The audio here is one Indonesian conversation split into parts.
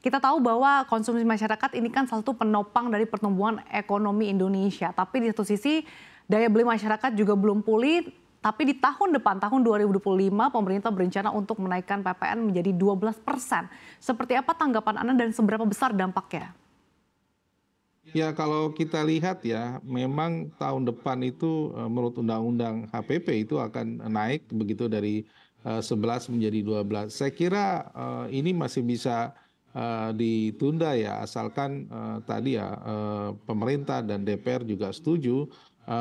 Kita tahu bahwa konsumsi masyarakat ini kan salah satu penopang dari pertumbuhan ekonomi Indonesia. Tapi di satu sisi daya beli masyarakat juga belum pulih. Tapi di tahun depan, tahun 2025, pemerintah berencana untuk menaikkan PPN menjadi 12%. Seperti apa tanggapan Anda dan seberapa besar dampaknya? Ya kalau kita lihat ya, memang tahun depan itu menurut Undang-Undang HPP itu akan naik begitu dari 11 menjadi 12. Saya kira ini masih bisa ditunda ya, asalkan tadi ya pemerintah dan DPR juga setuju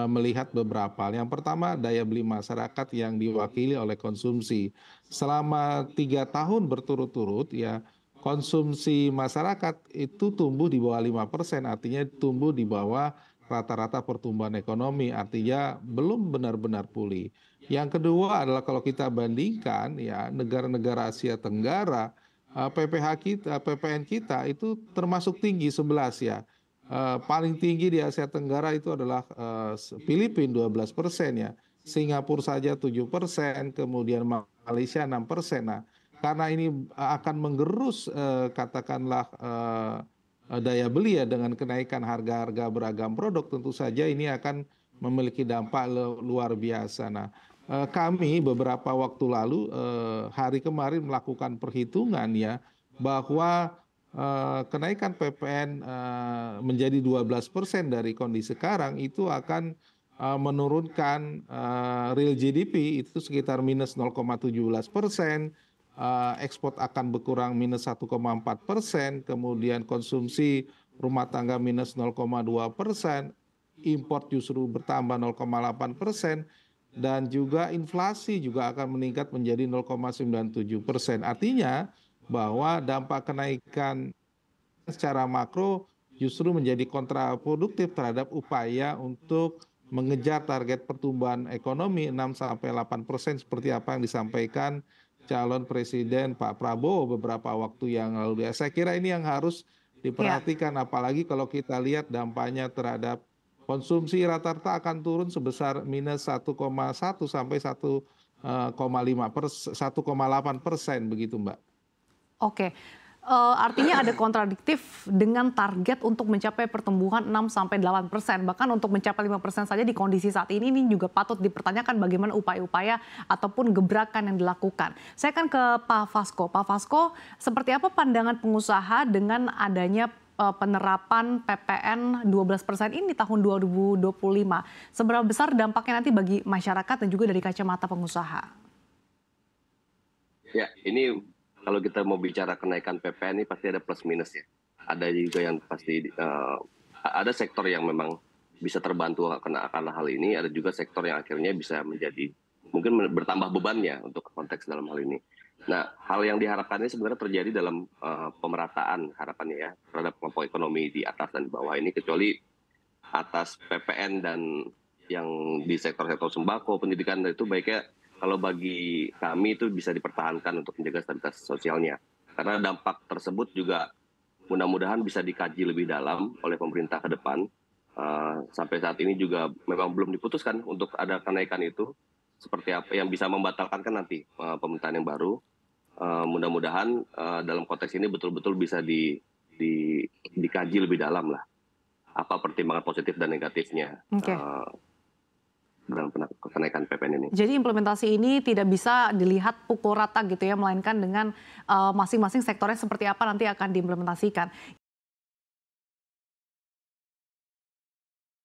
melihat beberapa hal. Yang pertama daya beli masyarakat yang diwakili oleh konsumsi. Selama 3 tahun berturut-turut ya konsumsi masyarakat itu tumbuh di bawah 5%, artinya tumbuh di bawah rata-rata pertumbuhan ekonomi, artinya belum benar-benar pulih. Yang kedua adalah kalau kita bandingkan ya negara-negara Asia Tenggara, PPH kita, PPN kita itu termasuk tinggi 11 ya. Paling tinggi di Asia Tenggara itu adalah Filipina 12% ya. Singapura saja 7%, kemudian Malaysia 6%. Nah, karena ini akan menggerus katakanlah daya beli ya dengan kenaikan harga-harga beragam produk, tentu saja ini akan memiliki dampak luar biasa. Nah, kami beberapa waktu lalu hari kemarin melakukan perhitungan ya bahwa kenaikan PPN menjadi 12% dari kondisi sekarang itu akan menurunkan real GDP itu sekitar minus 0,17%. Ekspor akan berkurang minus 1,4%, kemudian konsumsi rumah tangga minus 0,2%, impor justru bertambah 0,8%, dan juga inflasi juga akan meningkat menjadi 0,97%. Artinya bahwa dampak kenaikan secara makro justru menjadi kontraproduktif terhadap upaya untuk mengejar target pertumbuhan ekonomi 6-8% seperti apa yang disampaikan calon presiden Pak Prabowo beberapa waktu yang lalu. Ya, saya kira ini yang harus Ya. diperhatikan, apalagi kalau kita lihat dampaknya terhadap konsumsi rata-rata akan turun sebesar minus 1,1 sampai 1,8% begitu, Mbak. Oke, artinya ada kontradiktif dengan target untuk mencapai pertumbuhan 6-8%. Bahkan untuk mencapai 5% saja di kondisi saat ini juga patut dipertanyakan bagaimana upaya-upaya ataupun gebrakan yang dilakukan. Saya akan ke Pak Fasko. Pak Fasko, seperti apa pandangan pengusaha dengan adanya penerapan PPN 12% ini tahun 2025? Seberapa besar dampaknya nanti bagi masyarakat dan juga dari kacamata pengusaha? Ya, ini kalau kita mau bicara kenaikan PPN ini pasti ada plus minus ya. Ada juga yang pasti ada sektor yang memang bisa terbantu akan hal ini, ada juga sektor yang akhirnya bisa menjadi mungkin bertambah bebannya untuk konteks dalam hal ini. Nah, hal yang diharapkan ini sebenarnya terjadi dalam pemerataan harapannya ya terhadap kelompok ekonomi di atas dan di bawah ini, kecuali atas PPN dan yang di sektor-sektor sembako, pendidikan itu baiknya kalau bagi kami itu bisa dipertahankan untuk menjaga stabilitas sosialnya. Karena dampak tersebut juga mudah-mudahan bisa dikaji lebih dalam oleh pemerintah ke depan. Sampai saat ini juga memang belum diputuskan untuk ada kenaikan itu. Seperti apa yang bisa membatalkan kan nanti pemerintahan yang baru. Mudah-mudahan dalam konteks ini betul-betul bisa dikaji lebih dalam lah. Apa pertimbangan positif dan negatifnya. Oke. Dalam kenaikan PPN ini. Jadi implementasi ini tidak bisa dilihat pukul rata gitu ya, melainkan dengan masing-masing sektornya seperti apa nanti akan diimplementasikan.